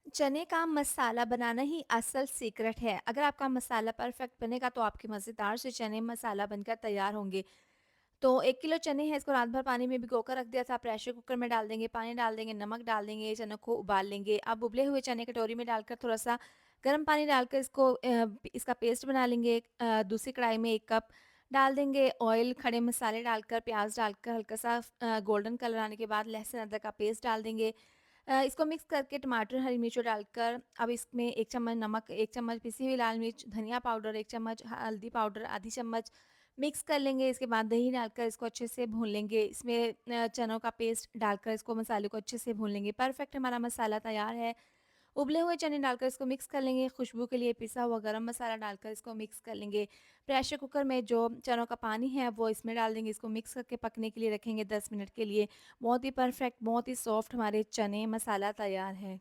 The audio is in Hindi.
चने का मसाला बनाना ही असल सीक्रेट है। अगर आपका मसाला परफेक्ट बनेगा तो आपके मज़ेदार से चने मसाला बनकर तैयार होंगे। तो 1 किलो चने हैं, इसको रात भर पानी में भिगोकर रख दिया था, प्रेशर कुकर में डाल देंगे, पानी डाल देंगे, नमक डाल देंगे, चनों को उबाल लेंगे। अब उबले हुए चने कटोरी में डालकर थोड़ा-सा गर्म पानी डालकर इसका पेस्ट बना लेंगे। दूसरी कढ़ाई में 1 कप डाल देंगे ऑयल, खड़े मसाले डालकर, प्याज़ डालकर हल्का-सा गोल्डन कलर आने के बाद लहसुन अदरक का पेस्ट डाल देंगे। इसको मिक्स करके टमाटर, हरी मिर्च डालकर अब इसमें 1 चम्मच नमक, 1 चम्मच पिसी हुई लाल मिर्च, धनिया पाउडर, 1 चम्मच हल्दी पाउडर, आधी चम्मच मिक्स कर लेंगे। इसके बाद दही डालकर इसको अच्छे से भून लेंगे। इसमें चनों का पेस्ट डालकर इसको मसाले को अच्छे से भून लेंगे। परफेक्ट हमारा मसाला तैयार है। उबले हुए चने डालकर इसको मिक्स कर लेंगे। खुशबू के लिए पिसा हुआ गरम मसाला डालकर इसको मिक्स कर लेंगे। प्रेशर कुकर में जो चनों का पानी है वो इसमें डाल देंगे। इसको मिक्स करके पकने के लिए रखेंगे 10 मिनट के लिए। बहुत ही परफेक्ट, बहुत ही सॉफ्ट हमारे चने मसाला तैयार है।